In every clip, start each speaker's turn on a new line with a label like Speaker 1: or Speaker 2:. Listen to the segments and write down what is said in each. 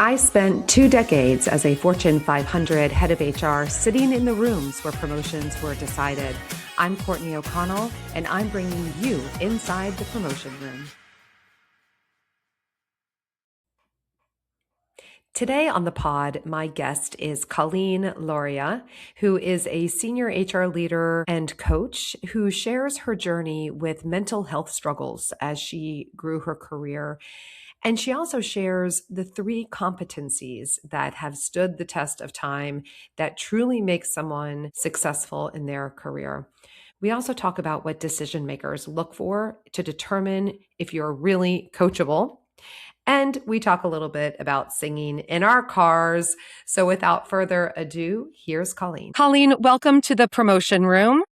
Speaker 1: I spent 2 decades as a Fortune 500 head of HR sitting in the rooms where promotions were decided. I'm Courtney O'Connell, and I'm bringing you inside the promotion room. Today on the pod, my guest is Colleen Lauria, who is a senior HR leader and coach who shares her journey with mental health struggles as she grew her career. And she also shares the 3 competencies that have stood the test of time that truly make someone successful in their career. We also talk about what decision makers look for to determine if you're really coachable. And we talk a little bit about singing in our cars. So without further ado, here's Colleen. Colleen, welcome to the promotion room.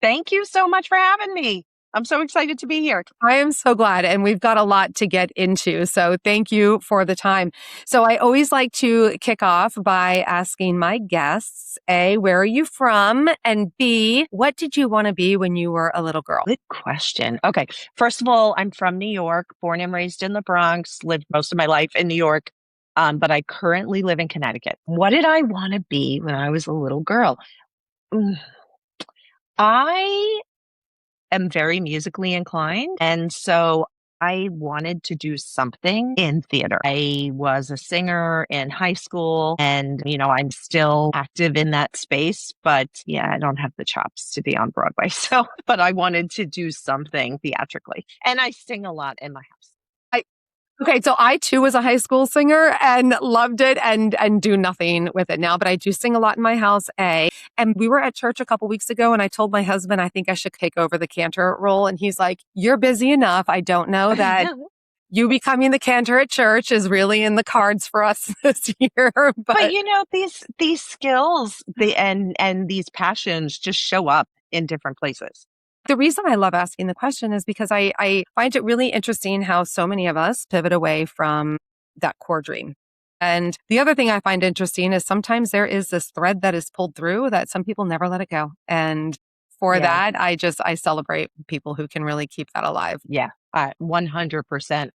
Speaker 2: Thank you so much for having me. I'm so excited to be here.
Speaker 1: I am so glad. And we've got a lot to get into. So thank you for the time. So I always like to kick off by asking my guests, A, where are you from? And B, what did you want to be when you were a little girl?
Speaker 2: Good question. Okay. First of all, I'm from New York, born and raised in the Bronx, lived most of my life in New York, but I currently live in Connecticut. What did I want to be when I was a little girl? I am very musically inclined. And so I wanted to do something in theater. I was a singer in high school and, I'm still active in that space, but yeah, I don't have the chops to be on Broadway. So, but I wanted to do something theatrically and I sing a lot in my house.
Speaker 1: Okay, so I too was a high school singer and loved it and do nothing with it now, but I do sing a lot in my house, A. And we were at church a couple weeks ago and I told my husband I think I should take over the cantor role. And he's like, you're busy enough. I don't know that you becoming the cantor at church is really in the cards for us this year.
Speaker 2: But these skills and these passions just show up in different places.
Speaker 1: The reason I love asking the question is because I find it really interesting how so many of us pivot away from that core dream. And the other thing I find interesting is sometimes there is this thread that is pulled through that some people never let it go. And for that, I celebrate people who can really keep that alive.
Speaker 2: Yeah, 100%.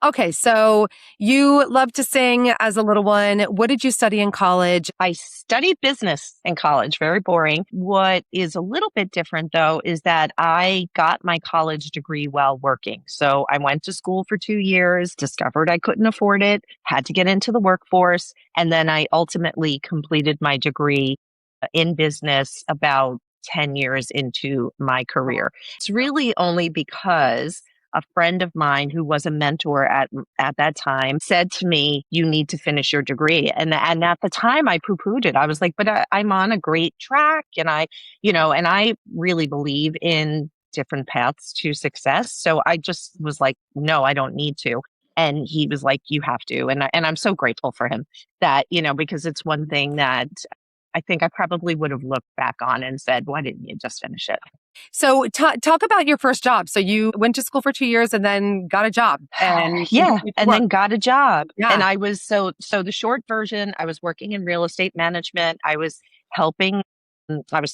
Speaker 1: Okay, so you love to sing as a little one. What did you study in college?
Speaker 2: I studied business in college, very boring. What is a little bit different though is that I got my college degree while working. So I went to school for 2 years, discovered I couldn't afford it, had to get into the workforce, and then I ultimately completed my degree in business about 10 years into my career. It's really only because a friend of mine who was a mentor at that time said to me, you need to finish your degree. And at the time I poo-pooed it. I was like, but I'm on a great track. And I really believe in different paths to success. So I just was like, no, I don't need to. And he was like, you have to. And I'm so grateful for him that, because it's one thing that I think I probably would have looked back on and said, why didn't you just finish it?
Speaker 1: So talk about your first job. So you went to school for 2 years and then got a job. And
Speaker 2: then got a job.
Speaker 1: Yeah.
Speaker 2: And I was so the short version, I was working in real estate management. I was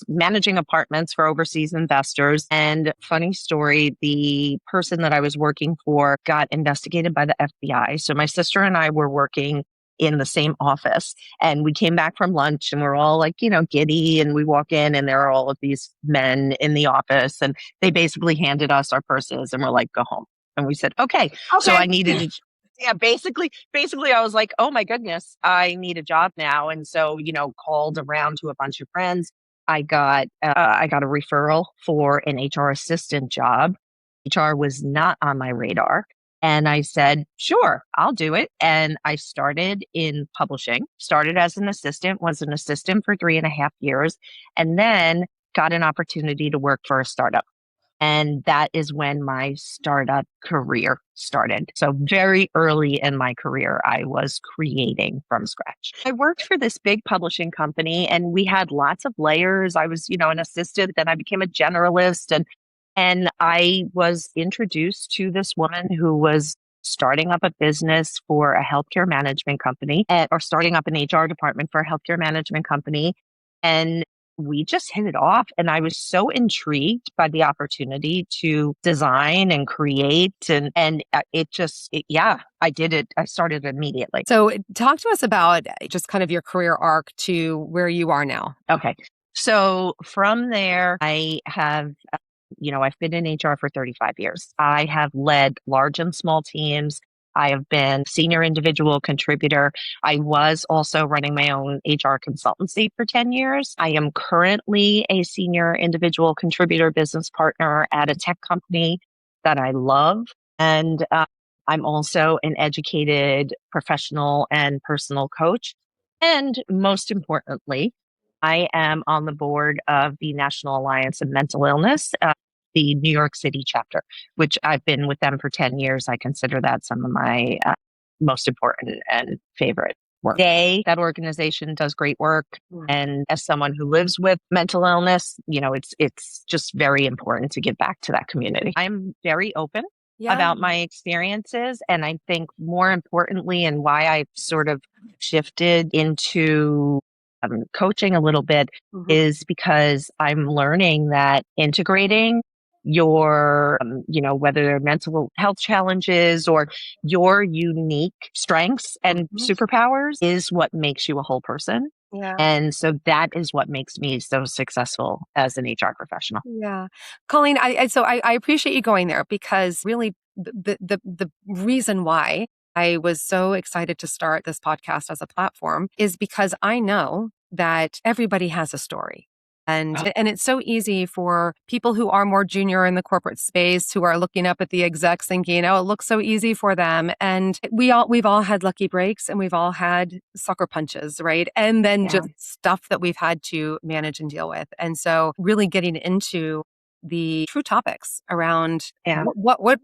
Speaker 2: managing apartments for overseas investors. And funny story, the person that I was working for got investigated by the FBI. So my sister and I were working in the same office. And we came back from lunch and we're all like, giddy. And we walk in and there are all of these men in the office and they basically handed us our purses and we're like, go home. And we said, okay. So I needed to, basically I was like, oh my goodness, I need a job now. And so, called around to a bunch of friends. I got a referral for an HR assistant job. HR was not on my radar. And I said, sure, I'll do it. And I started in publishing, started as an assistant, was an assistant for 3.5 years, and then got an opportunity to work for a startup. And that is when my startup career started. So very early in my career, I was creating from scratch. I worked for this big publishing company and we had lots of layers. I was, an assistant, then I became a generalist and I was introduced to this woman who was starting up a business for a healthcare management company or starting up an HR department for a healthcare management company. And we just hit it off. And I was so intrigued by the opportunity to design and create. Yeah, I did it. I started immediately.
Speaker 1: So talk to us about just kind of your career arc to where you are now.
Speaker 2: Okay. So from there, I've been in HR for 35 years. I have led large and small teams. I have been senior individual contributor. I was also running my own HR consultancy for 10 years. I am currently a senior individual contributor business partner at a tech company that I love. And I'm also an educated professional and personal coach. And most importantly, I am on the board of the National Alliance of Mental Illness, the New York City chapter, which I've been with them for 10 years. I consider that some of my most important and favorite work. That organization does great work. And as someone who lives with mental illness, it's just very important to give back to that community. I'm very open about my experiences. And I think more importantly, and why I sort of shifted into coaching a little bit is because I'm learning that integrating your, whether they're mental health challenges or your unique strengths and superpowers is what makes you a whole person.
Speaker 1: Yeah.
Speaker 2: And so that is what makes me so successful as an HR professional.
Speaker 1: Yeah. Colleen, I appreciate you going there because really the reason why I was so excited to start this podcast as a platform is because I know that everybody has a story. And it's so easy for people who are more junior in the corporate space who are looking up at the execs thinking, oh, it looks so easy for them. And we've all had lucky breaks and we've all had sucker punches, right? And then just stuff that we've had to manage and deal with. And so really getting into the true topics around what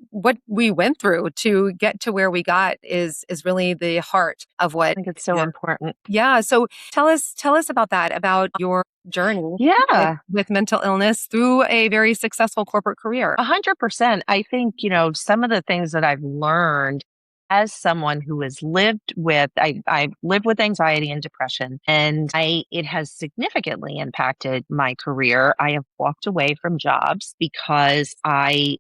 Speaker 1: we went through to get to where we got is really the heart of what
Speaker 2: I think it's so important.
Speaker 1: Yeah. So tell us about that, about your journey with mental illness through a very successful corporate career.
Speaker 2: 100%. I think, some of the things that I've learned as someone who has I've lived with anxiety and depression, and it has significantly impacted my career. I have walked away from jobs because I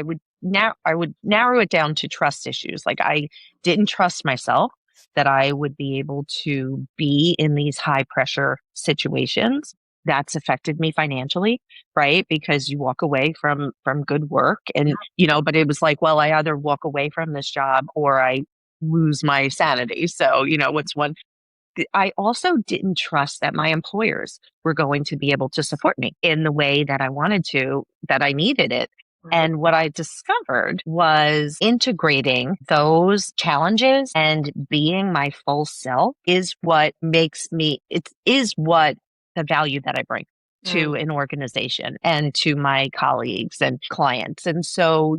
Speaker 2: would narrow it down to trust issues. Like I didn't trust myself that I would be able to be in these high pressure situations. That's affected me financially, right? Because you walk away from good work and, but it was like, well, I either walk away from this job or I lose my sanity. So, what's one? I also didn't trust that my employers were going to be able to support me in the way that I wanted to, that I needed it. And what I discovered was integrating those challenges and being my full self is what it is what the value that I bring to an organization and to my colleagues and clients. And so,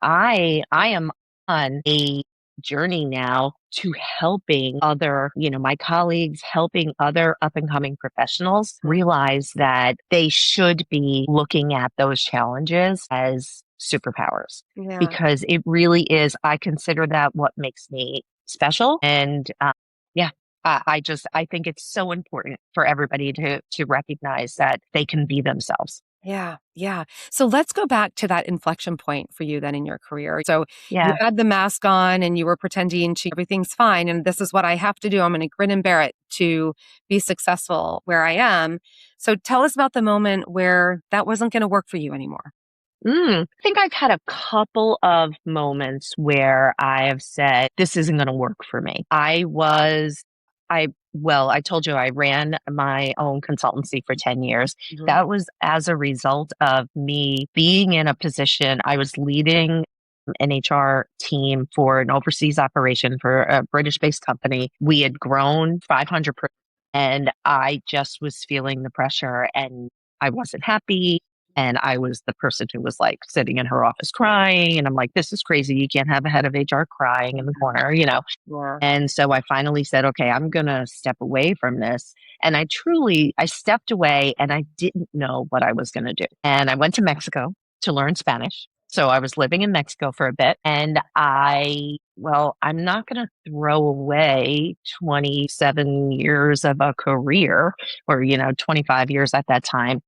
Speaker 2: I am on a journey now to helping my colleagues, helping other up and coming professionals realize that they should be looking at those challenges as superpowers because it really is. I consider that what makes me special. And I think it's so important for everybody to recognize that they can be themselves.
Speaker 1: Yeah. Yeah. So let's go back to that inflection point for you then in your career. So you had the mask on and you were pretending everything's fine and this is what I have to do. I'm going to grin and bear it to be successful where I am. So tell us about the moment where that wasn't going to work for you anymore.
Speaker 2: I think I've had a couple of moments where I have said, this isn't going to work for me. I told you I ran my own consultancy for 10 years. That was as a result of me being in a position. I was leading an HR team for an overseas operation for a British-based company. We had grown 500%, and I just was feeling the pressure and I wasn't happy. And I was the person who was like sitting in her office crying. And I'm like, this is crazy. You can't have a head of HR crying in the corner, And so I finally said, okay, I'm going to step away from this. And I stepped away and I didn't know what I was going to do. And I went to Mexico to learn Spanish. So I was living in Mexico for a bit and I'm not going to throw away 27 years of a career or, 25 years at that time.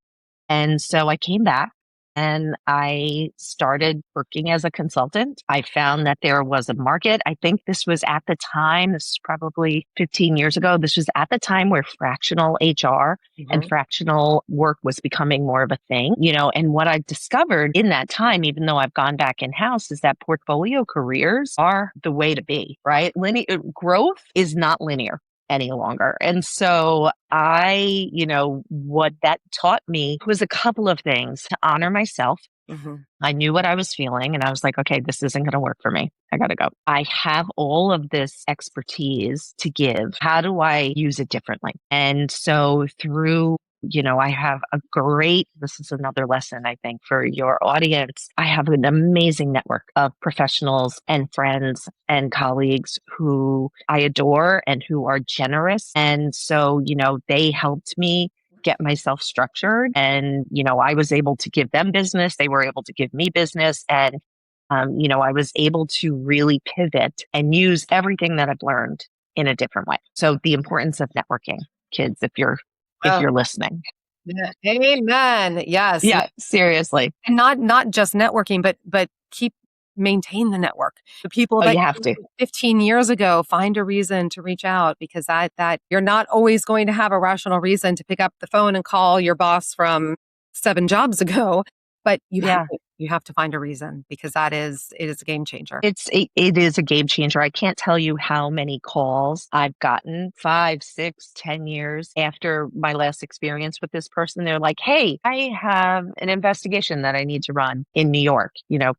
Speaker 2: And so I came back and I started working as a consultant. I found that there was a market. I think this was at the time, this is probably 15 years ago. This was at the time where fractional HR and fractional work was becoming more of a thing, and what I discovered in that time, even though I've gone back in house, is that portfolio careers are the way to be, right? Linear growth is not linear any longer. And so what that taught me was a couple of things: to honor myself. I knew what I was feeling and I was like, okay, this isn't going to work for me. I got to go. I have all of this expertise to give. How do I use it differently? And so I have this is another lesson, I think, for your audience. I have an amazing network of professionals and friends and colleagues who I adore and who are generous. And so, they helped me get myself structured. And, I was able to give them business. They were able to give me business. And, I was able to really pivot and use everything that I've learned in a different way. So the importance of networking, kids, if you're listening.
Speaker 1: Yeah. Amen. Yes.
Speaker 2: Yeah, seriously.
Speaker 1: And not just networking, but maintain the network. The people
Speaker 2: Oh,
Speaker 1: that
Speaker 2: you have
Speaker 1: you
Speaker 2: to.
Speaker 1: knew 15 years ago, find a reason to reach out, because that you're not always going to have a rational reason to pick up the phone and call your boss from 7 jobs ago, but you have to find a reason, because it is a game changer.
Speaker 2: It is a game changer. I can't tell you how many calls I've gotten 5, 6, 10 years after my last experience with this person. They're like, hey, I have an investigation that I need to run in New York.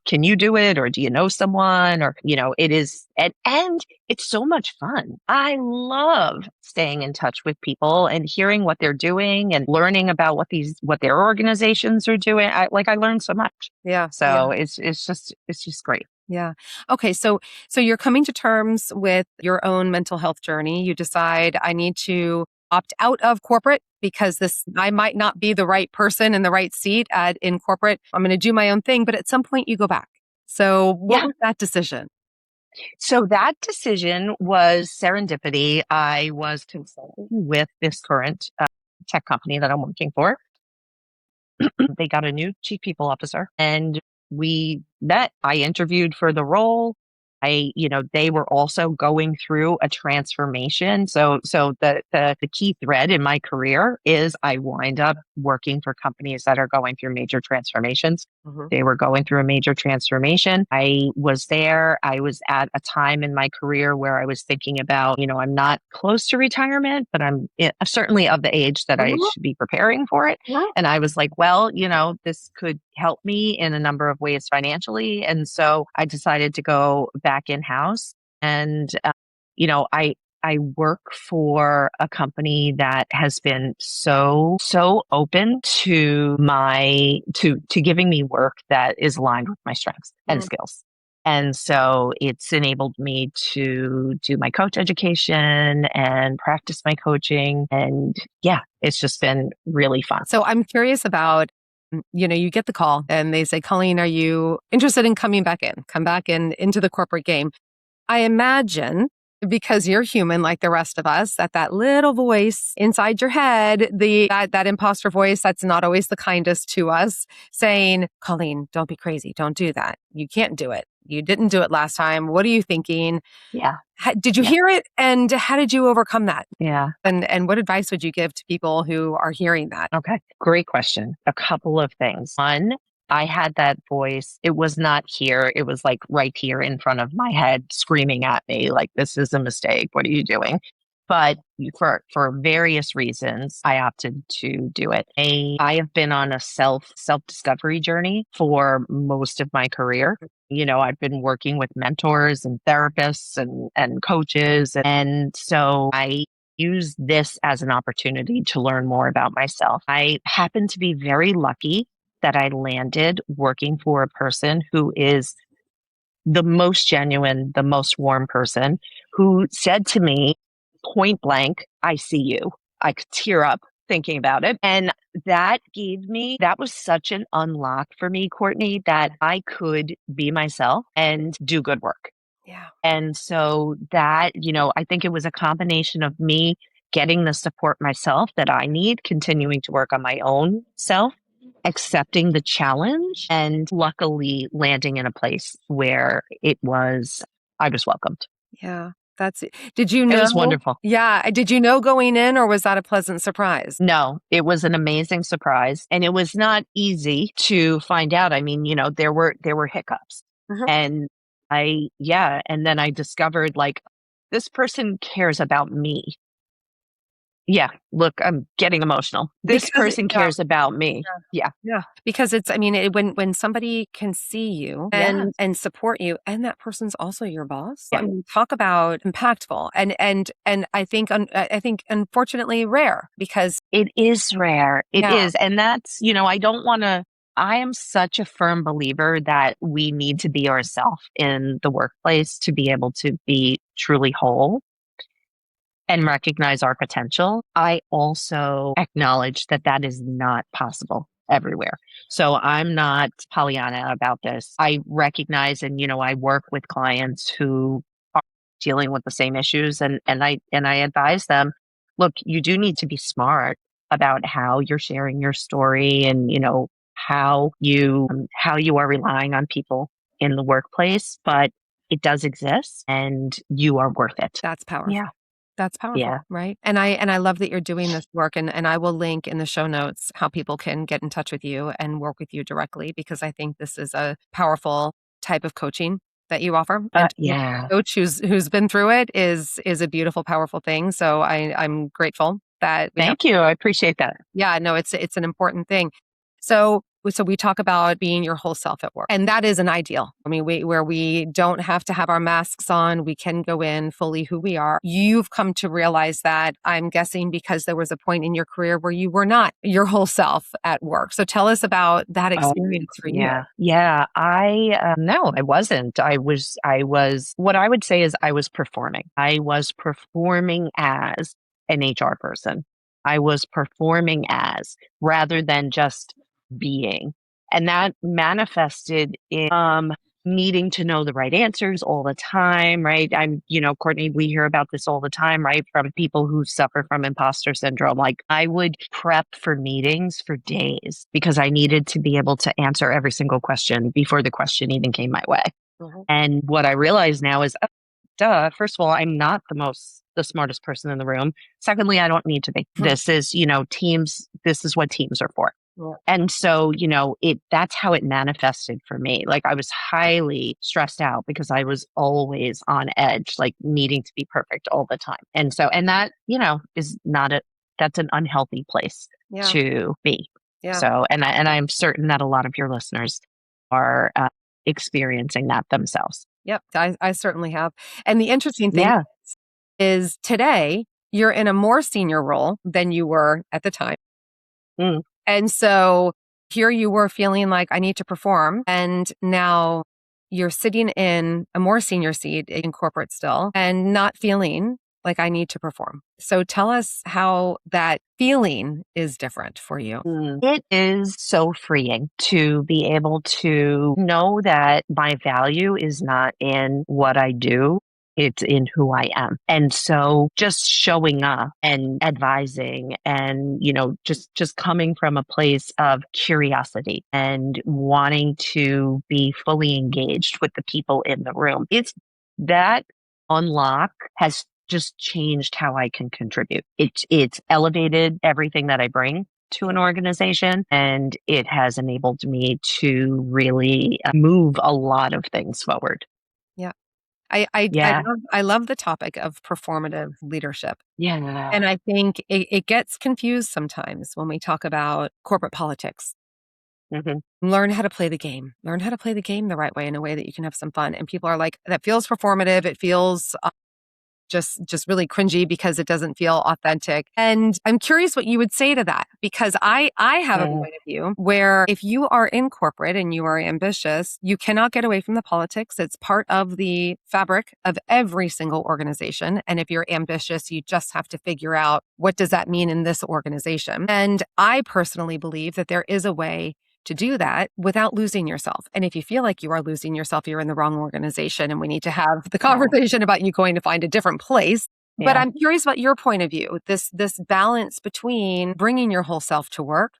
Speaker 2: Can you do it? Or do you know someone? Or, it is, and it's so much fun. I love staying in touch with people and hearing what they're doing and learning about what their organizations are doing. I learned so much.
Speaker 1: Yeah.
Speaker 2: So it's just great.
Speaker 1: Yeah. Okay. So you're coming to terms with your own mental health journey. You decide, I need to opt out of corporate because I might not be the right person in the right seat in corporate. I'm going to do my own thing, but at some point you go back. So what
Speaker 2: Yeah.
Speaker 1: was that decision?
Speaker 2: So that decision was serendipity. I was consulting with this current tech company that I'm working for. They got a new chief people officer and we met. I interviewed for the role. They were also going through a transformation. So the key thread in my career is I wind up working for companies that are going through major transformations. They were going through a major transformation. I was there. I was at a time in my career where I was thinking about, I'm not close to retirement, but I'm certainly of the age that I should be preparing for it. And I was like, well, this could help me in a number of ways financially. And so I decided to go back in house. And, I work for a company that has been so open to to giving me work that is aligned with my strengths and skills. And so it's enabled me to do my coach education and practice my coaching. And yeah, it's just been really fun.
Speaker 1: So I'm curious about, you get the call and they say, Colleen, are you interested in coming back in? Come back into the corporate game. I imagine, because you're human like the rest of us, that little voice inside your head, that imposter voice that's not always the kindest to us, saying, Colleen, don't be crazy. Don't do that. You can't do it. You didn't do it last time. What are you thinking?
Speaker 2: Yeah.
Speaker 1: Did you hear it? And how did you overcome that?
Speaker 2: Yeah.
Speaker 1: And what advice would you give to people who are hearing that?
Speaker 2: Okay. Great question. A couple of things. One, I had that voice. It was not here. It was like right here in front of my head, screaming at me like, this is a mistake. What are you doing? But for various reasons, I opted to do it. I have been on a self-discovery journey for most of my career. I've been working with mentors and therapists and coaches. And so I use this as an opportunity to learn more about myself. I happen to be very lucky that I landed working for a person who is the most genuine, the most warm person, who said to me point blank, I see you. I could tear up thinking about it. And that was such an unlock for me, Courtney, that I could be myself and do good work.
Speaker 1: Yeah.
Speaker 2: And so that, I think it was a combination of me getting the support myself that I need, continuing to work on my own self, accepting the challenge, and luckily landing in a place where I was welcomed.
Speaker 1: Yeah. That's it. Did you
Speaker 2: It was
Speaker 1: know?
Speaker 2: wonderful.
Speaker 1: Yeah. Did you know going in, or was that a pleasant surprise?
Speaker 2: No, it was an amazing surprise, and it was not easy to find out. I mean, there were hiccups.
Speaker 1: Mhm.
Speaker 2: And and then I discovered, like, this person cares about me. Yeah, look, I'm getting emotional. This
Speaker 1: Because
Speaker 2: person
Speaker 1: yeah.
Speaker 2: cares about me. Yeah.
Speaker 1: Yeah, because it's I mean, when somebody can see you
Speaker 2: Yeah.
Speaker 1: and support you, and that person's also your boss, I
Speaker 2: Yeah.
Speaker 1: mean, talk about impactful, and I think unfortunately rare because
Speaker 2: It is rare. It
Speaker 1: yeah,
Speaker 2: is. And that's, I am such a firm believer that we need to be ourselves in the workplace to be able to be truly whole and recognize our potential. I also acknowledge that that is not possible everywhere. So I'm not Pollyanna about this. I recognize, and I work with clients who are dealing with the same issues, and I advise them, look, you do need to be smart about how you're sharing your story, and how you are relying on people in the workplace, but it does exist and you are worth it.
Speaker 1: that's
Speaker 2: Yeah.
Speaker 1: powerful. That's powerful,
Speaker 2: Yeah.
Speaker 1: right? And I love that you're doing this work, and I will link in the show notes how people can get in touch with you and work with you directly because I think this is a powerful type of coaching that you offer. And to work with
Speaker 2: Yeah.
Speaker 1: a coach who's been through it is a beautiful, powerful thing. So I'm grateful that we have.
Speaker 2: Thank you. I appreciate that.
Speaker 1: Yeah, no, it's an important thing. So we talk about being your whole self at work, and that is an ideal. I mean, where we don't have to have our masks on, we can go in fully who we are. You've come to realize that, I'm guessing, because there was a point in your career where you were not your whole self at work. So tell us about that
Speaker 2: Oh,
Speaker 1: experience for you.
Speaker 2: yeah. Yeah. No, I wasn't. What I would say is I was performing. I was performing as an HR person. I was performing as rather than just being. And that manifested in needing to know the right answers all the time, right? Courtney, we hear about this all the time, right? From people who suffer from imposter syndrome. Like, I would prep for meetings for days because I needed to be able to answer every single question before the question even came my way.
Speaker 1: Mhm.
Speaker 2: And what I realize now is, oh, duh, first of all, I'm not the smartest person in the room. Secondly, I don't need to be. This is, teams, this is what teams are for.
Speaker 1: Yeah.
Speaker 2: And so, that's how it manifested for me. Like, I was highly stressed out because I was always on edge, like needing to be perfect all the time. And so, and that, is not that's an unhealthy place
Speaker 1: Yeah.
Speaker 2: to be.
Speaker 1: Yeah.
Speaker 2: So, and I'm certain that a lot of your listeners are experiencing that themselves.
Speaker 1: Yep. I certainly have. And the interesting thing
Speaker 2: Yeah.
Speaker 1: is today you're in a more senior role than you were at the time.
Speaker 2: Mm.
Speaker 1: And so here you were feeling like I need to perform. And now you're sitting in a more senior seat in corporate still and not feeling like I need to perform. So tell us how that feeling is different for you.
Speaker 2: It is so freeing to be able to know that my value is not in what I do. It's in who I am. And so just showing up and advising and, just coming from a place of curiosity and wanting to be fully engaged with the people in the room. It's that unlock has just changed how I can contribute. It's elevated everything that I bring to an organization, and it has enabled me to really move a lot of things forward.
Speaker 1: Yeah.
Speaker 2: Yeah.
Speaker 1: I love the topic of performative leadership.
Speaker 2: Yeah.
Speaker 1: And I think it gets confused sometimes when we talk about corporate politics.
Speaker 2: Hmm.
Speaker 1: Learn how to play the game. Learn how to play the game the right way, in a way that you can have some fun. And people are like, that feels performative. It feels just really cringy because it doesn't feel authentic. And I'm curious what you would say to that, because I have a point of view where if you are in corporate and you are ambitious, you cannot get away from the politics. It's part of the fabric of every single organization. And if you're ambitious, you just have to figure out, what does that mean in this organization? And I personally believe that there is a way to do that without losing yourself. And if you feel like you are losing yourself, you're in the wrong organization, and we need to have the conversation about you going to find a different place. But I'm curious about your point of view, this balance between bringing your whole self to work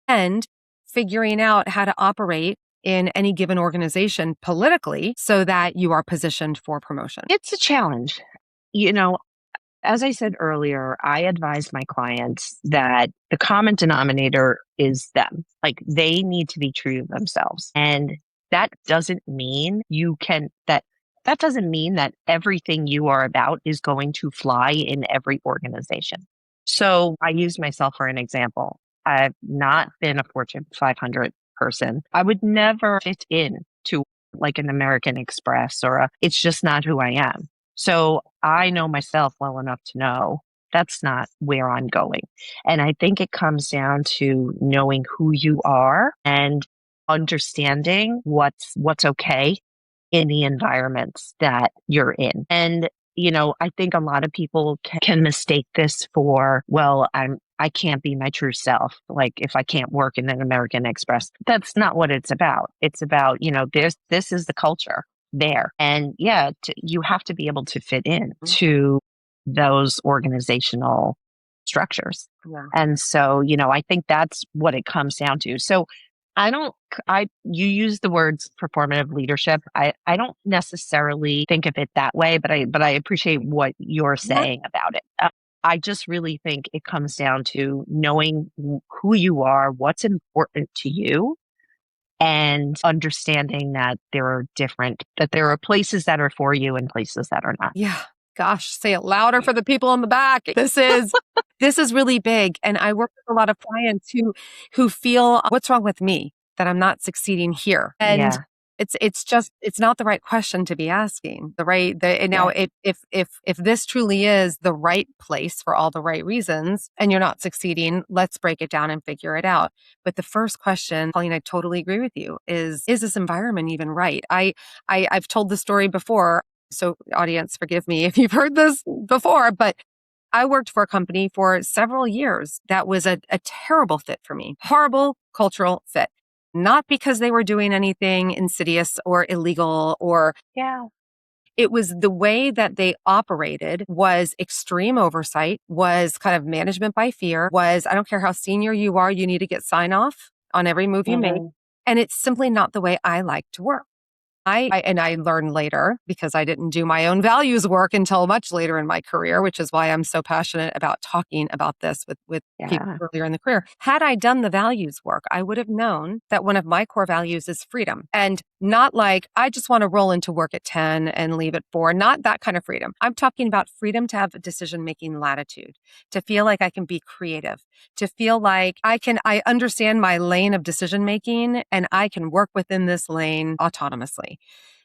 Speaker 1: and figuring out how to operate in any given organization politically so that you are positioned for promotion.
Speaker 2: It's a challenge. You know, as I said earlier, I advise my clients that the common denominator is them. Like, they need to be true to themselves. And that doesn't mean that doesn't mean that everything you are about is going to fly in every organization. So I use myself for an example. I've not been a Fortune 500 person. I would never fit in to like an American Express it's just not who I am. So I know myself well enough to know that's not where I'm going. And I think it comes down to knowing who you are and understanding what's okay in the environments that you're in. And I think a lot of people can mistake this for, well, I can't be my true self. Like, if I can't work in an American Express, that's not what it's about. It's about, this is the culture there. And you have to be able to fit in to those organizational structures.
Speaker 1: Yeah.
Speaker 2: And so, I think that's what it comes down to. So you use the words performative leadership. I don't necessarily think of it that way, but I appreciate what you're saying about it. I just really think it comes down to knowing who you are, what's important to you, and understanding that there are places that are for you and places that are not.
Speaker 1: Yeah. Gosh, say it louder for the people in the back. This is really big. And I work with a lot of clients who feel, what's wrong with me that I'm not succeeding here? And it's not the right question to be asking. If this truly is the right place for all the right reasons and you're not succeeding, let's break it down and figure it out. But the first question, Colleen, I totally agree with you, is this environment even right? I've told the story before. So audience, forgive me if you've heard this before, but I worked for a company for several years that was a terrible fit for me. Horrible cultural fit. Not because they were doing anything insidious or illegal it was the way that they operated was extreme oversight, was kind of management by fear, was I don't care how senior you are, you need to get sign off on every move you make. And it's simply not the way I like to work. I learned later, because I didn't do my own values work until much later in my career, which is why I'm so passionate about talking about this with people earlier in the career. Had I done the values work, I would have known that one of my core values is freedom. And not like, I just want to roll into work at 10 and leave at 4. Not that kind of freedom. I'm talking about freedom to have decision-making latitude, to feel like I can be creative, to feel like I understand my lane of decision-making and I can work within this lane autonomously.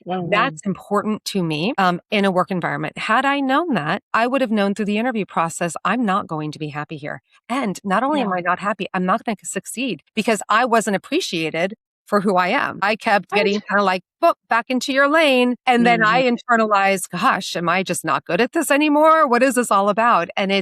Speaker 1: That's important to me in a work environment. Had I known that, I would have known through the interview process, I'm not going to be happy here. And not only am I not happy, I'm not going to succeed because I wasn't appreciated for who I am. I kept getting kind of like, back into your lane. And then I internalized, gosh, am I just not good at this anymore? What is this all about? And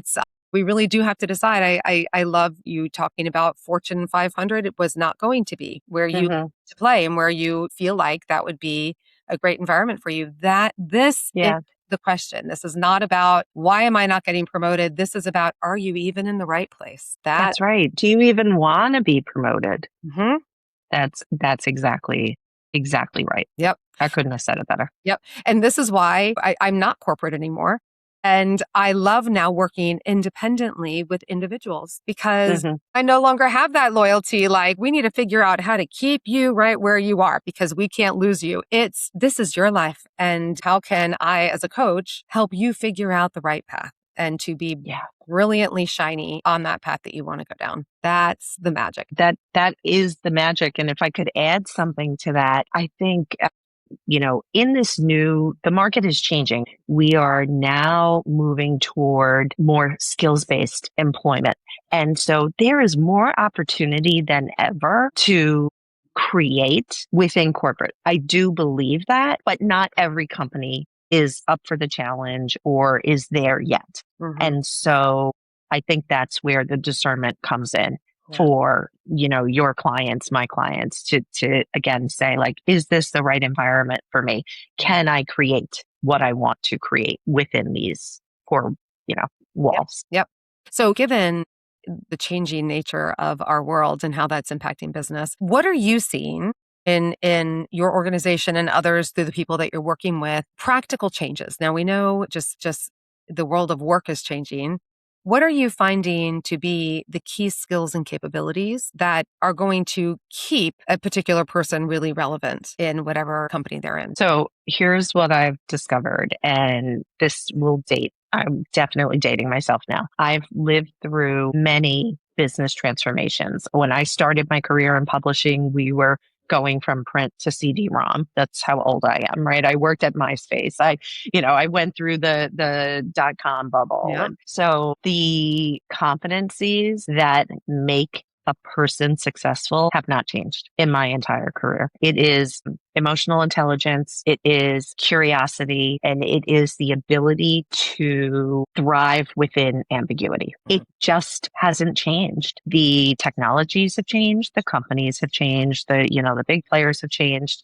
Speaker 1: we really do have to decide. I love you talking about Fortune 500. It was not going to be where you to play and where you feel like that would be a great environment for you. This is the question. This is not about why am I not getting promoted? This is about, are you even in the right place?
Speaker 2: That's right. Do you even want to be promoted?
Speaker 1: Mm-hmm.
Speaker 2: That's exactly right.
Speaker 1: Yep.
Speaker 2: I couldn't have said it better.
Speaker 1: Yep. And this is why I'm not corporate anymore. And I love now working independently with individuals because I no longer have that loyalty. Like, we need to figure out how to keep you right where you are because we can't lose you. This is your life. And how can I, as a coach, help you figure out the right path and to be brilliantly shiny on that path that you want to go down? That's the magic.
Speaker 2: That is the magic. And if I could add something to that, I think in the market is changing. We are now moving toward more skills-based employment. And so there is more opportunity than ever to create within corporate. I do believe that, but not every company is up for the challenge or is there yet.
Speaker 1: Mhm.
Speaker 2: And so I think that's where the discernment comes in
Speaker 1: Yeah.
Speaker 2: for, your clients, my clients to again say like, is this the right environment for me? Can I create what I want to create within these four, walls?
Speaker 1: Yep. So given the changing nature of our world and how that's impacting business, what are you seeing in your organization and others through the people that you're working with, practical changes? Now we know just the world of work is changing. What are you finding to be the key skills and capabilities that are going to keep a particular person really relevant in whatever company they're in?
Speaker 2: So here's what I've discovered, and this will date. I'm definitely dating myself now. I've lived through many business transformations. When I started my career in publishing, we were going from print to CD-ROM. That's how old I am, right? I worked at MySpace. I went through the dot-com bubble.
Speaker 1: Yeah.
Speaker 2: And so the competencies that make a person successful have not changed in my entire career. It is emotional intelligence, it is curiosity, and it is the ability to thrive within ambiguity. It just hasn't changed. The technologies have changed, the companies have changed, the big players have changed.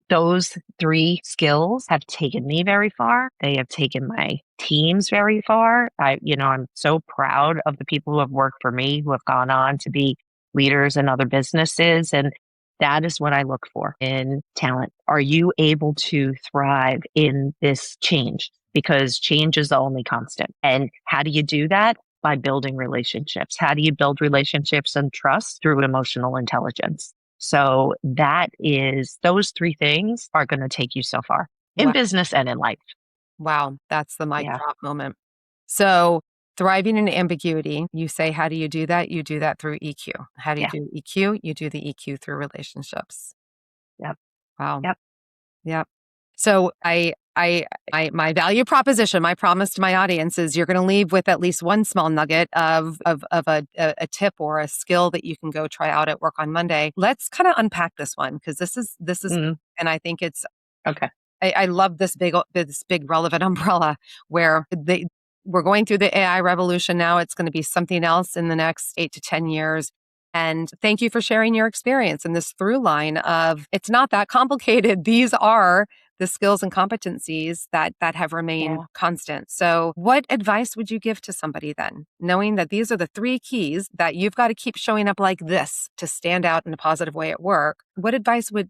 Speaker 2: Those three skills have taken me very far. They have taken my teams very far. I'm so proud of the people who have worked for me, who have gone on to be leaders in other businesses. And that is what I look for in talent. Are you able to thrive in this change? Because change is the only constant. And how do you do that? By building relationships. How do you build relationships and trust? Through emotional intelligence. So those three things are going to take you so far in
Speaker 1: Wow.
Speaker 2: business and in life.
Speaker 1: Wow. That's the mic
Speaker 2: Yeah.
Speaker 1: drop moment. So thriving in ambiguity, you say, how do you do that? You do that through EQ. How do you
Speaker 2: Yeah.
Speaker 1: do EQ? You do the EQ through relationships.
Speaker 2: Yep.
Speaker 1: Wow.
Speaker 2: Yep.
Speaker 1: Yep. So my value proposition, my promise to my audience is you're going to leave with at least one small nugget of a tip or a skill that you can go try out at work on Monday. Let's kind of unpack this one because this is,
Speaker 2: Mm.
Speaker 1: and I think it's,
Speaker 2: Okay.
Speaker 1: I love this big relevant umbrella where we're going through the AI revolution now. It's going to be something else in the next 8 to 10 years. And thank you for sharing your experience and this through line of it's not that complicated. These are the skills and competencies that have remained
Speaker 2: Yeah.
Speaker 1: constant. So what advice would you give to somebody then, knowing that these are the three keys that you've got to keep showing up like this to stand out in a positive way at work? What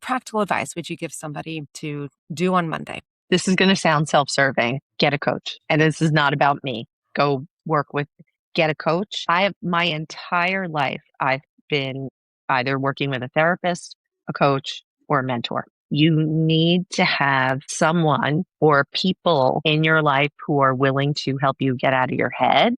Speaker 1: practical advice would you give somebody to do on Monday?
Speaker 2: This is going to sound self-serving. Get a coach. And this is not about me. Get a coach. My entire life, I've been either working with a therapist, a coach, or a mentor. You need to have someone or people in your life who are willing to help you get out of your head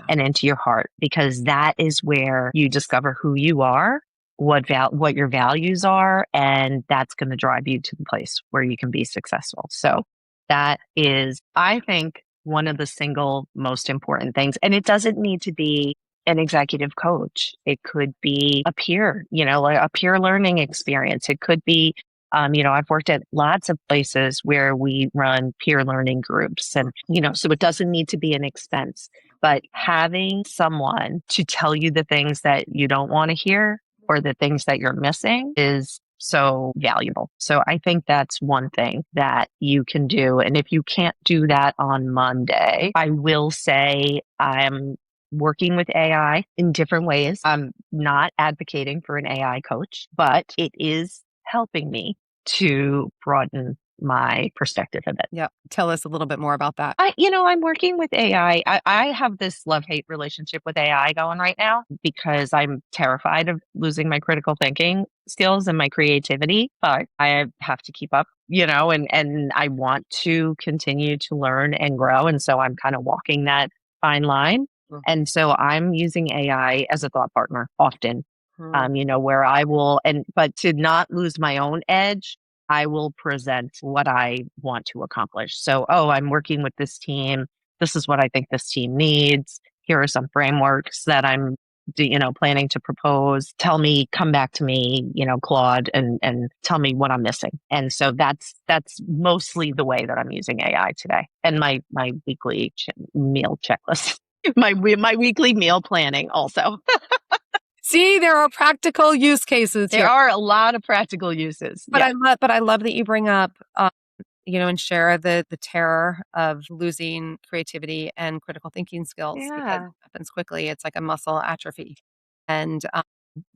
Speaker 2: and into your heart, because that is where you discover who you are, what your values are, and that's going to drive you to the place where you can be successful. So that is, I think, one of the single most important things. And it doesn't need to be an executive coach. It could be a peer, like a peer learning experience. It could be, I've worked at lots of places where we run peer learning groups and, so it doesn't need to be an expense, but having someone to tell you the things that you don't want to hear or the things that you're missing is so valuable. So I think that's one thing that you can do. And if you can't do that on Monday, I will say I'm working with AI in different ways. I'm not advocating for an AI coach, but it is helping me to broaden my perspective of it.
Speaker 1: Yep. Tell us a little bit more about that.
Speaker 2: I'm working with AI. I have this love-hate relationship with AI going right now because I'm terrified of losing my critical thinking skills and my creativity, but I have to keep up, and I want to continue to learn and grow. And so I'm kind of walking that fine line. And so I'm using AI as a thought partner often, where I will, but to not lose my own edge, I will present what I want to accomplish. So, oh, I'm working with this team. This is what I think this team needs. Here are some frameworks that I'm, planning to propose. Tell me, come back to me, Claude, and tell me what I'm missing. And so that's mostly the way that I'm using AI today, and my weekly meal checklist, my weekly meal planning also.
Speaker 1: See, there are practical use cases
Speaker 2: There
Speaker 1: here.
Speaker 2: are a lot of practical uses.
Speaker 1: But
Speaker 2: Yeah.
Speaker 1: I love that you bring up, and share the terror of losing creativity and critical thinking skills because
Speaker 2: Yeah.
Speaker 1: it happens quickly. It's like a muscle atrophy. And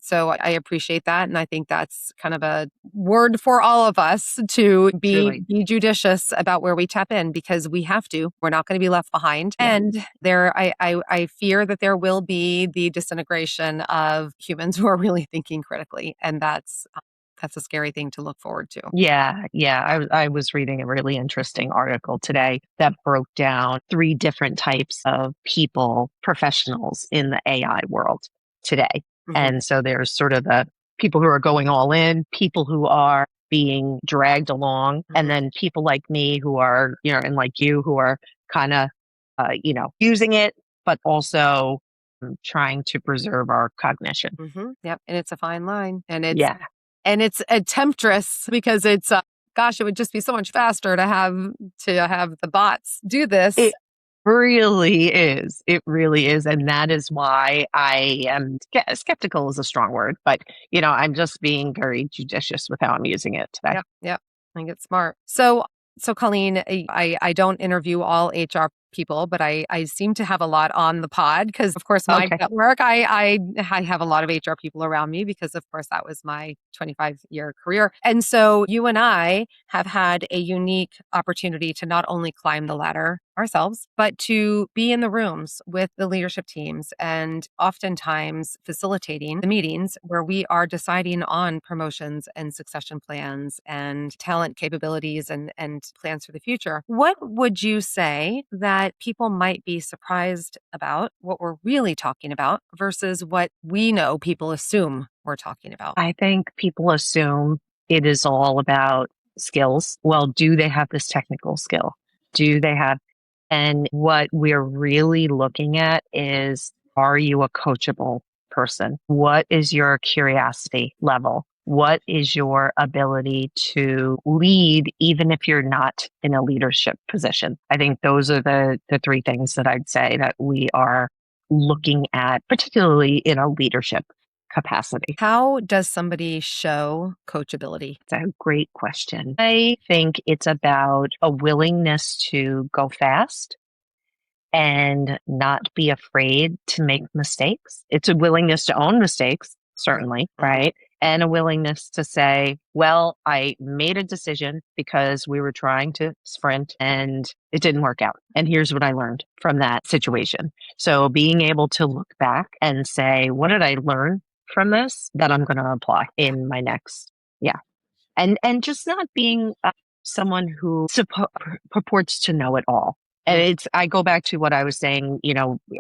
Speaker 1: so I appreciate that. And I think that's kind of a word for all of us to
Speaker 2: Truly.
Speaker 1: be judicious about where we tap in because we have to. We're not going to be left behind.
Speaker 2: Yeah.
Speaker 1: And I fear that there will be the disintegration of humans who are really thinking critically. And that's a scary thing to look forward to.
Speaker 2: Yeah, yeah. I was reading a really interesting article today that broke down three different types of people, professionals in the AI world today.
Speaker 1: Mhm.
Speaker 2: And so there's sort of the people who are going all in, people who are being dragged along, and
Speaker 1: Mhm.
Speaker 2: then people like me who are, and like you who are kind of, using it, but also trying to preserve our cognition.
Speaker 1: Mhm. Yep, and it's a fine line,
Speaker 2: Yeah.
Speaker 1: and it's a temptress because it's, gosh, it would just be so much faster to have the bots do this.
Speaker 2: It really is. It really is. And that is why I am skeptical is a strong word, but I'm just being very judicious with how I'm using it today.
Speaker 1: Yep, yep. I think it's smart. So Colleen, I don't interview all HR people, but I seem to have a lot on the pod because, of course, my
Speaker 2: Okay.
Speaker 1: network, I have a lot of HR people around me because, of course, that was my 25-year career. And so you and I have had a unique opportunity to not only climb the ladder ourselves, but to be in the rooms with the leadership teams and oftentimes facilitating the meetings where we are deciding on promotions and succession plans and talent capabilities and plans for the future. What would you say that people might be surprised about what we're really talking about versus what we know people assume we're talking about?
Speaker 2: I think people assume it is all about skills. Well, do they have this technical skill? Do they have, and what we're really looking at is, are you a coachable person? What is your curiosity level? What is your ability to lead, even if you're not in a leadership position? I think those are the three things that I'd say that we are looking at, particularly in a leadership capacity.
Speaker 1: How does somebody show coachability?
Speaker 2: It's a great question. I think it's about a willingness to go fast and not be afraid to make mistakes. It's a willingness to own mistakes,
Speaker 1: Right.
Speaker 2: certainly,
Speaker 1: Mhm.
Speaker 2: right? And a willingness to say, well, I made a decision because we were trying to sprint and it didn't work out. And here's what I learned from that situation. So being able to look back and say, what did I learn from this that I'm going to apply
Speaker 1: Yeah.
Speaker 2: in my next? Yeah. And just not being someone who purports to know it all. And
Speaker 1: Mm.
Speaker 2: I go back to what I was saying,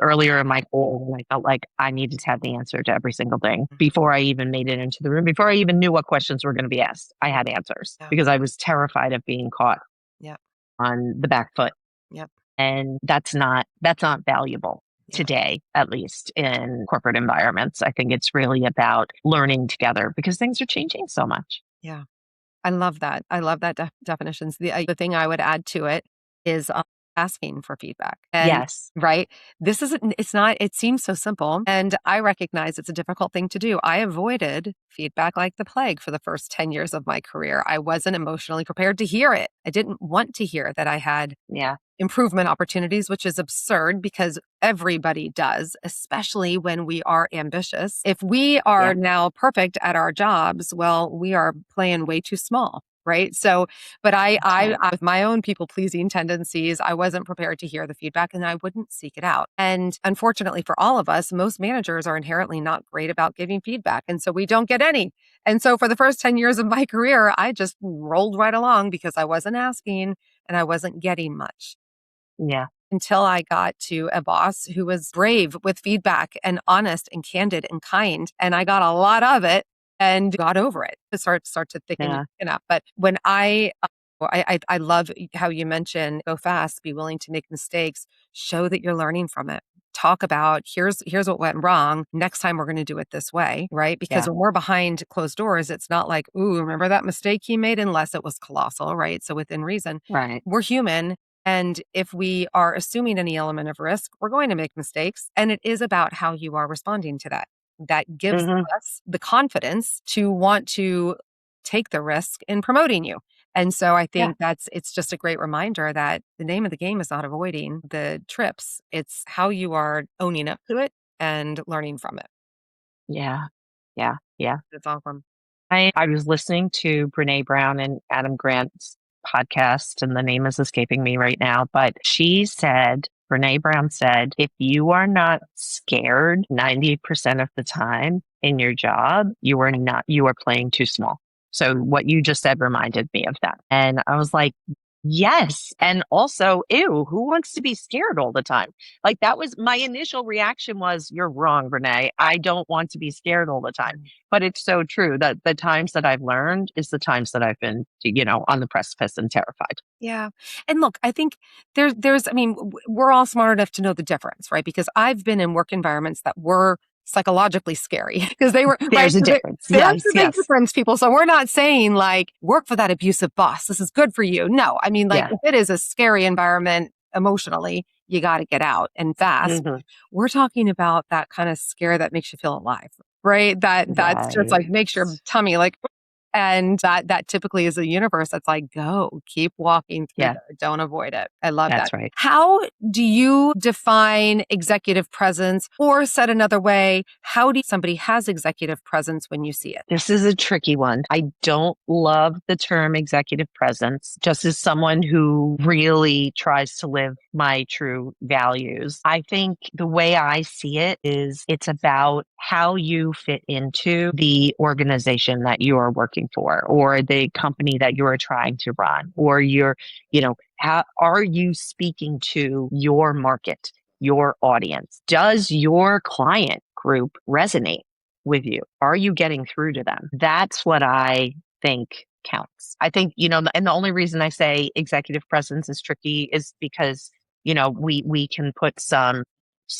Speaker 2: earlier in my goal, when I felt like I needed to have the answer to every single thing before I even made it into the room, before I even knew what questions were going to be asked. I had answers
Speaker 1: Yeah.
Speaker 2: because I was terrified of being caught
Speaker 1: Yeah.
Speaker 2: on the back foot.
Speaker 1: Yep.
Speaker 2: And that's not valuable
Speaker 1: Yeah.
Speaker 2: today, at least in corporate environments. I think it's really about learning together because things are changing so much.
Speaker 1: Yeah. I love that. I love that definitions. The thing I would add to it is asking for feedback. And
Speaker 2: Yes.
Speaker 1: right, this isn't. It's not. It seems so simple, and I recognize it's a difficult thing to do. I avoided feedback like the plague for the first 10 years of my career. I wasn't emotionally prepared to hear it. I didn't want to hear that I had
Speaker 2: Yeah.
Speaker 1: improvement opportunities, which is absurd because everybody does, especially when we are ambitious. If we
Speaker 2: Yeah.
Speaker 1: are now perfect at our jobs, well, we are playing way too small. Right. So, but
Speaker 2: That's right.
Speaker 1: with my own people pleasing tendencies, I wasn't prepared to hear the feedback and I wouldn't seek it out. And unfortunately for all of us, most managers are inherently not great about giving feedback. And so we don't get any. And so for the first 10 years of my career, I just rolled right along because I wasn't asking and I wasn't getting much
Speaker 2: Yeah.
Speaker 1: until I got to a boss who was brave with feedback and honest and candid and kind. And I got a lot of it. and got over it. To start to thicken your
Speaker 2: Yeah.
Speaker 1: skin up. But when I love how you mention go fast, be willing to make mistakes, show that you're learning from it. Talk about here's what went wrong. Next time we're going to do it this way, right? Because
Speaker 2: Yeah.
Speaker 1: when we're behind closed doors, it's not like, ooh, remember that mistake he made, unless it was colossal, right? So within reason,
Speaker 2: Right.
Speaker 1: we're human. And if we are assuming any element of risk, we're going to make mistakes. And it is about how you are responding to that. That gives
Speaker 2: Hmm.
Speaker 1: us the confidence to want to take the risk in promoting you. And so I
Speaker 2: Yeah.
Speaker 1: think it's just a great reminder that the name of the game is not avoiding the trips. It's how you are owning up to it and learning from it.
Speaker 2: Yeah. Yeah. Yeah.
Speaker 1: It's awesome.
Speaker 2: I was listening to Brene Brown and Adam Grant's podcast, and the name is escaping me right now, but Brene Brown said, if you are not scared 90% of the time in your job, you are playing too small. So what you just said reminded me of that. And I was like, yes. And also, ew, who wants to be scared all the time? Like that was my initial reaction was, you're wrong, Renee. I don't want to be scared all the time. But it's so true that the times that I've learned is the times that I've been, on the precipice and terrified.
Speaker 1: Yeah. And look, I think I mean, we're all smart enough to know the difference, right? Because I've been in work environments that were psychologically scary because they were, right?
Speaker 2: There's a
Speaker 1: So
Speaker 2: difference.
Speaker 1: there's
Speaker 2: Yes,
Speaker 1: the big
Speaker 2: yes.
Speaker 1: difference, people. So we're not saying like work for that abusive boss. This is good for you. No, I mean, like
Speaker 2: Yeah.
Speaker 1: if it is a scary environment emotionally, you got to get out and fast.
Speaker 2: Hmm.
Speaker 1: We're talking about that kind of scare that makes you feel alive, right? That's just
Speaker 2: Right.
Speaker 1: like makes your tummy like, and that typically is a universe that's like, go, keep walking through
Speaker 2: Yeah,
Speaker 1: there. Don't avoid it. I love that.
Speaker 2: that's right.
Speaker 1: How do you define executive presence? Or said another way, how do somebody has executive presence when you see it?
Speaker 2: This is a tricky one. I don't love the term executive presence, just as someone who really tries to live my true values. I think the way I see it is it's about how you fit into the organization that you are working for or the company that you are trying to run or how are you speaking to your market, your audience? Does your client group resonate with you? Are you getting through to them? That's what I think counts. I think, and the only reason I say executive presence is tricky is because, we can put some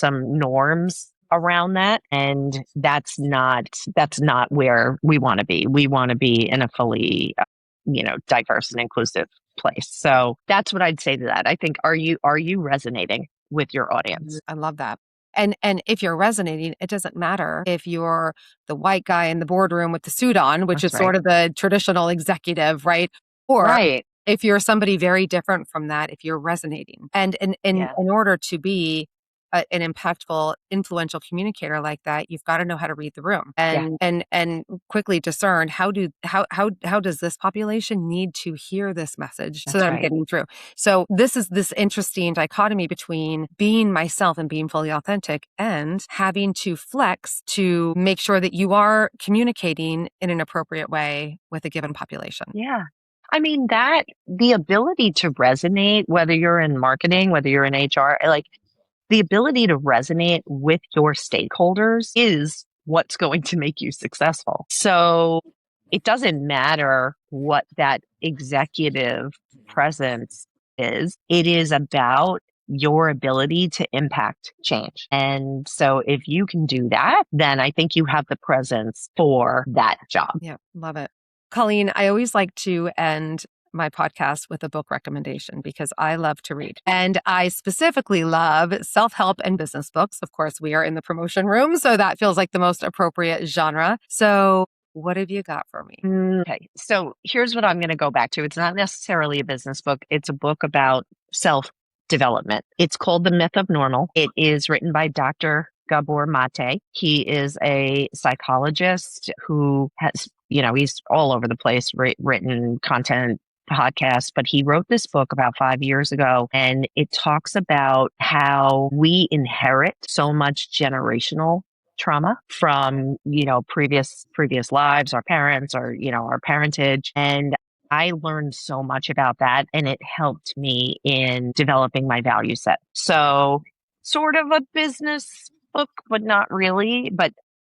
Speaker 2: norms around that and that's not where we want to be. We want to be in a fully diverse and inclusive place. So that's what I'd say to that. I think are you resonating with your audience?
Speaker 1: I love that. And if you're resonating, it doesn't matter if you're the white guy in the boardroom with the suit on, which
Speaker 2: That's
Speaker 1: is sort
Speaker 2: right.
Speaker 1: of the traditional executive, right? Or
Speaker 2: Right.
Speaker 1: if you're somebody very different from that, if you're resonating. And
Speaker 2: Yeah.
Speaker 1: in order to be an impactful, influential communicator like that, you've got to know how to read the room
Speaker 2: Yeah.
Speaker 1: and quickly discern how does this population need to hear this message so
Speaker 2: That's
Speaker 1: that I'm
Speaker 2: right.
Speaker 1: getting through. So this is this interesting dichotomy between being myself and being fully authentic and having to flex to make sure that you are communicating in an appropriate way with a given population.
Speaker 2: Yeah. I mean, the ability to resonate, whether you're in marketing, whether you're in HR, like the ability to resonate with your stakeholders is what's going to make you successful. So it doesn't matter what that executive presence is, it is about your ability to impact change. And so if you can do that, then I think you have the presence for that job.
Speaker 1: Yeah, love it. Colleen, I always like to end my podcast with a book recommendation because I love to read. And I specifically love self help and business books. Of course, we are in the promotion room, so that feels like the most appropriate genre. So, what have you got for me?
Speaker 2: Okay. So here's what I'm going to go back to. It's not necessarily a business book. It's a book about self development. It's called The Myth of Normal. It is written by Dr. Gabor Mate. He is a psychologist who has, he's all over the place, written content, podcasts, but he wrote this book about 5 years ago and it talks about how we inherit so much generational trauma from previous lives, our parents, or our parentage. And I learned so much about that and it helped me in developing my value set. So sort of a business book, but not really, but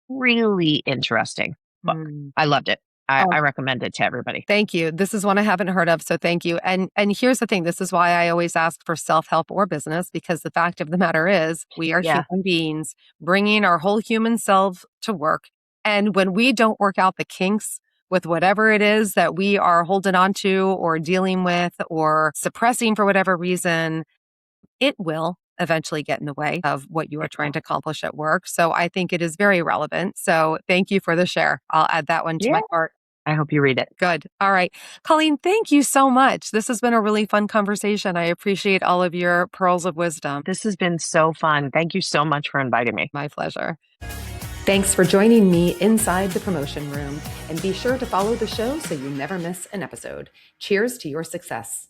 Speaker 2: really interesting. book.
Speaker 1: Mm.
Speaker 2: I loved it.
Speaker 1: Oh,
Speaker 2: I recommend it to everybody.
Speaker 1: thank you. This is one I haven't heard of, so thank you. And here's the thing, this is why I always ask for self-help or business, because the fact of the matter is we are
Speaker 2: Yeah.
Speaker 1: human beings bringing our whole human self to work. And when we don't work out the kinks with whatever it is that we are holding on to or dealing with or suppressing for whatever reason, it will eventually get in the way of what you are trying to accomplish at work. So I think it is very relevant. So thank you for the share. I'll add that one to
Speaker 2: Yeah.
Speaker 1: my cart.
Speaker 2: I hope you read it.
Speaker 1: Good. All right. Colleen, thank you so much. This has been a really fun conversation. I appreciate all of your pearls of wisdom.
Speaker 2: This has been so fun. Thank you so much for inviting me.
Speaker 1: My pleasure. Thanks for joining me inside the promotion room. And be sure to follow the show so you never miss an episode. Cheers to your success.